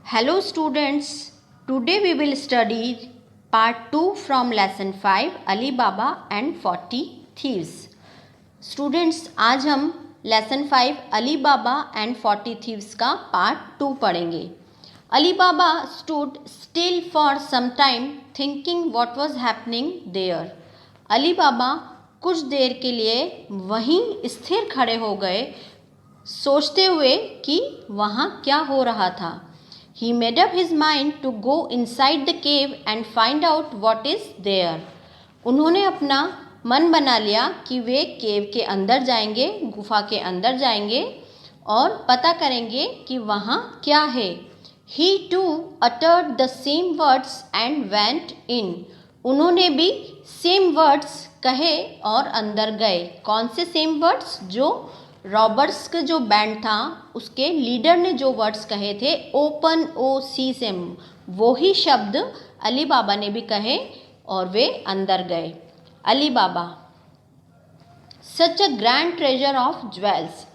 Hello students, today we will study part 2 from lesson 5 Ali Baba and 40 Thieves. Students, आज हम lesson 5 Ali Baba and 40 Thieves का part 2 पढ़ेंगे. Ali Baba stood still for some time thinking what was happening there. Ali बाबा कुछ देर के लिए वहीं स्थिर खड़े हो गए सोचते हुए कि वहाँ क्या हो रहा था. He made up his mind to go inside the cave and find out what is there. उन्होंने अपना मन बना लिया कि वे केव के अंदर जाएंगे, गुफा के अंदर जाएंगे और पता करेंगे कि वहाँ क्या है. He too uttered the same words and went in. उन्होंने भी सेम वर्ड्स कहे और अंदर गए. कौन से सेम वर्ड्स? जो रॉबर्ट्स का जो बैंड था उसके लीडर ने जो वर्ड्स कहे थे, ओपन ओ सी सेम, वो ही शब्द अली बाबा ने भी कहे और वे अंदर गए. Ali Baba, such a grand treasure of jewels,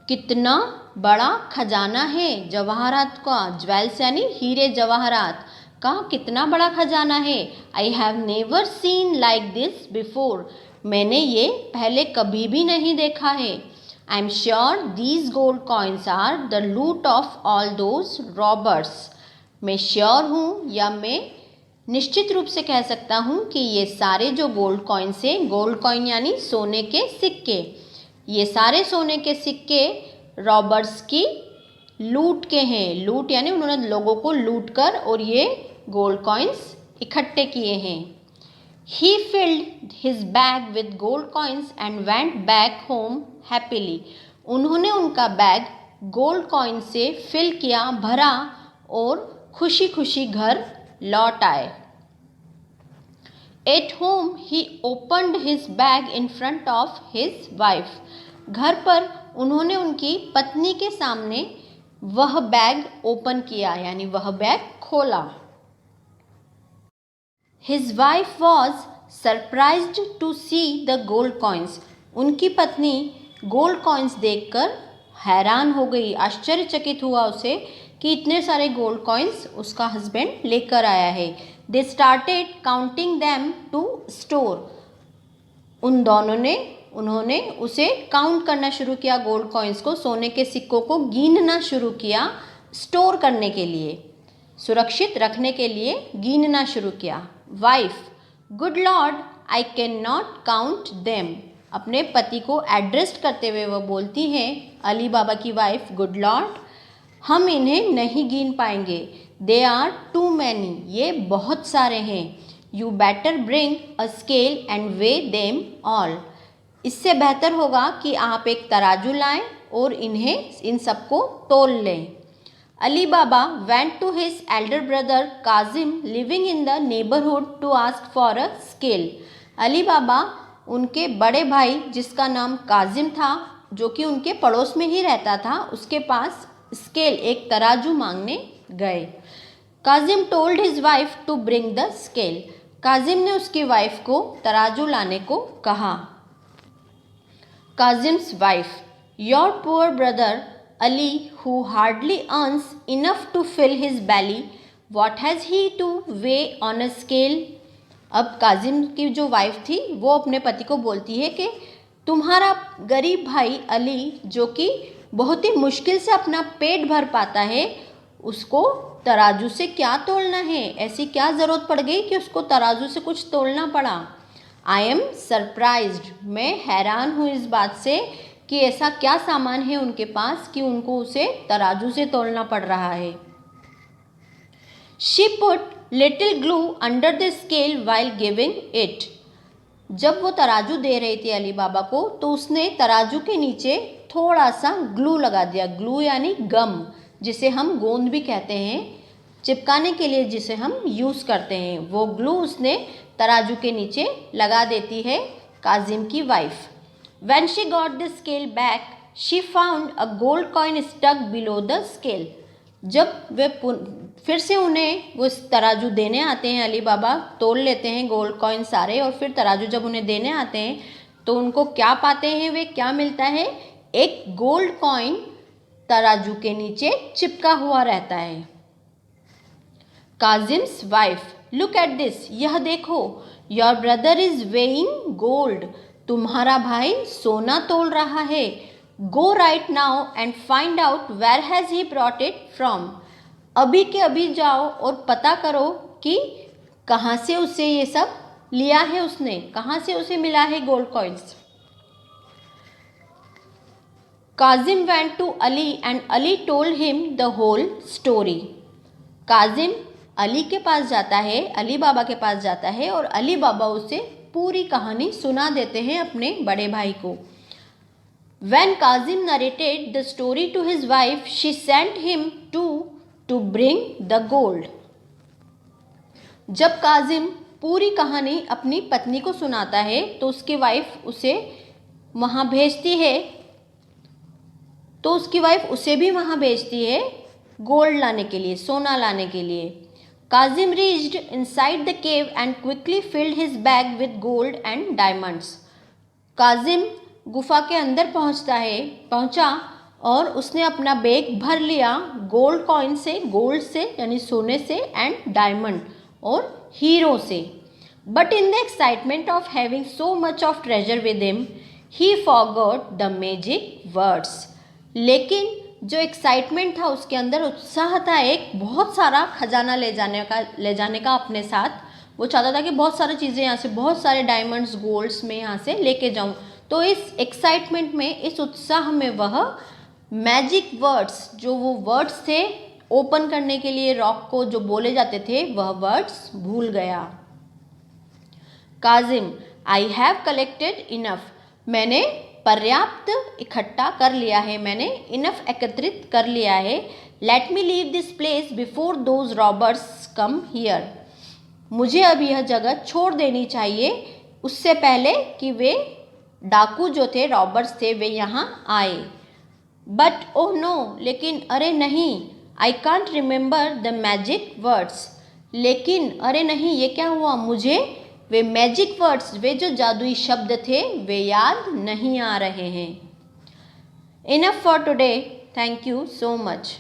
कितना बड़ा खजाना है जवाहरात का. ज्वेल्स यानी हीरे जवाहरात का कितना बड़ा खजाना है. I have never seen like this before, मैंने ये पहले कभी भी नहीं देखा है. I am sure these gold coins are the loot of all those robbers, मैं श्योर हूँ या मैं निश्चित रूप से कह सकता हूँ कि ये सारे जो गोल्ड कॉइन्स हैं, गोल्ड कॉइन यानी सोने के सिक्के, ये सारे सोने के सिक्के रॉबर्स की लूट के हैं. लूट यानी उन्होंने लोगों को लूट कर और ये गोल्ड कॉइन्स इकट्ठे किए हैं. He filled his bag with gold coins and went back home happily. उन्होंने उनका बैग गोल्ड कॉइन से फिल किया, भरा और खुशी खुशी घर लौट आए. At home he opened his bag in front of his wife. घर पर उन्होंने उनकी पत्नी के सामने वह बैग ओपन किया यानी वह बैग खोला. His wife was surprised to see the gold coins. उनकी पत्नी गोल्ड कॉइन्स देखकर हैरान हो गई, आश्चर्यचकित हुआ उसे कि इतने सारे गोल्ड कॉइन्स उसका हस्बैंड लेकर आया है. They started counting them to store. उन दोनों ने उन्होंने उसे काउंट करना शुरू किया, गोल्ड कॉइन्स को, सोने के सिक्कों को गिनना शुरू किया, स्टोर करने के लिए, सुरक्षित रखने के लिए गिनना शुरू किया. Wife, good Lord I can not count them, अपने पति को एड्रेस करते हुए वह बोलती हैं, अली बाबा की वाइफ, गुड लॉर्ड, हम इन्हें नहीं गिन पाएंगे. दे आर टू मैनी, ये बहुत सारे हैं. You better bring a scale and way them all, इससे बेहतर होगा कि आप एक तराजू लाएं और इन्हें इन सबको तोल लें. Ali Baba went to his elder brother Kazim living in the neighborhood to ask for a scale. Ali बाबा उनके बड़े भाई जिसका नाम काजिम था, जो कि उनके पड़ोस में ही रहता था, उसके पास स्केल एक तराजू मांगने गए. Kasim told his wife to bring the scale, Kasim ने उसकी वाइफ को तराजू लाने को कहा. Kasim's wife, your poor brother Ali, who hardly earns enough to fill his belly, what has he to weigh on a scale? अब काजिम की जो वाइफ थी वो अपने पति को बोलती है कि तुम्हारा गरीब भाई अली, जो कि बहुत ही मुश्किल से अपना पेट भर पाता है, उसको तराजू से क्या तोलना है, ऐसी क्या ज़रूरत पड़ गई कि उसको तराजू से कुछ तोलना पड़ा. आई एम सरप्राइज्ड, मैं हैरान हूँ इस बात से कि ऐसा क्या सामान है उनके पास कि उनको उसे तराजू से तोलना पड़ रहा है. She put little glue under the scale while giving it. जब वो तराजू दे रही थी अली बाबा को, तो उसने तराजू के नीचे थोड़ा सा ग्लू लगा दिया. ग्लू यानी गम, जिसे हम गोंद भी कहते हैं, चिपकाने के लिए जिसे हम यूज़ करते हैं, वो ग्लू उसने तराजू के नीचे लगा देती है काजिम की wife. When she got the scale back, she found a gold coin stuck below the scale. जब वे फिर से उन्हें वो तराजू देने आते हैं, अली बाबा तोल लेते हैं गोल्ड कॉइन सारे, और फिर तराजू जब उन्हें देने आते हैं तो उनको क्या पाते हैं, वे क्या मिलता है, एक गोल्ड कॉइन तराजू के नीचे चिपका हुआ रहता है. Kazim's wife, look at this, यह देखो, your brother is weighing gold, तुम्हारा भाई सोना तोल रहा है। Go right now and find out where has he brought it from, अभी के अभी जाओ और पता करो कि कहाँ से उसे ये सब लिया है, उसने कहाँ से उसे मिला है gold coins. Kazim went to Ali and Ali told him the whole story, Kazim Ali के पास जाता है, अली बाबा के पास जाता है और अली बाबा उसे पूरी कहानी सुना देते हैं अपने बड़े भाई को। When Kazim narrated the story to his wife, she sent him to bring the gold. जब काजिम पूरी कहानी अपनी पत्नी को सुनाता है तो उसकी वाइफ उसे वहाँ भेजती है, तो उसकी वाइफ उसे भी वहाँ भेजती है गोल्ड लाने के लिए, सोना लाने के लिए। Kazim reached inside the cave and quickly field his bag with gold and diamonds, Kazim गुफा के अंदर पहुंचा और उसने अपना बैग भर लिया गोल्ड कॉइन से, गोल्ड से यानी सोने से, एंड डायमंड और हीरो से। But in the excitement of having so much of treasure with him he forgot the magic words, लेकिन जो एक्साइटमेंट था उसके अंदर, उत्साह था, एक बहुत सारा खजाना ले जाने का अपने साथ, वो चाहता था कि बहुत सारी चीज़ें यहाँ से, बहुत सारे डायमंड्स गोल्ड्स में यहाँ से लेके जाऊँ। तो इस एक्साइटमेंट में, इस उत्साह में वह मैजिक वर्ड्स, जो वो वर्ड्स थे ओपन करने के लिए रॉक को जो बोले जाते थे, वह वर्ड्स भूल गया। Kazim, I have collected enough, मैंने पर्याप्त इकट्ठा कर लिया है, मैंने इनफ एकत्रित कर लिया है। Let me leave this place before those robbers come here, मुझे अब यह जगह छोड़ देनी चाहिए उससे पहले कि वे डाकू जो थे, रॉबर्स थे, वे यहाँ आए। बट ओह नो, लेकिन अरे नहीं, I can't remember the magic words, लेकिन अरे नहीं, ये क्या हुआ, मुझे वे मैजिक वर्ड्स, वे जो जादुई शब्द थे, वे याद नहीं आ रहे हैं। Enough for today, thank you so much.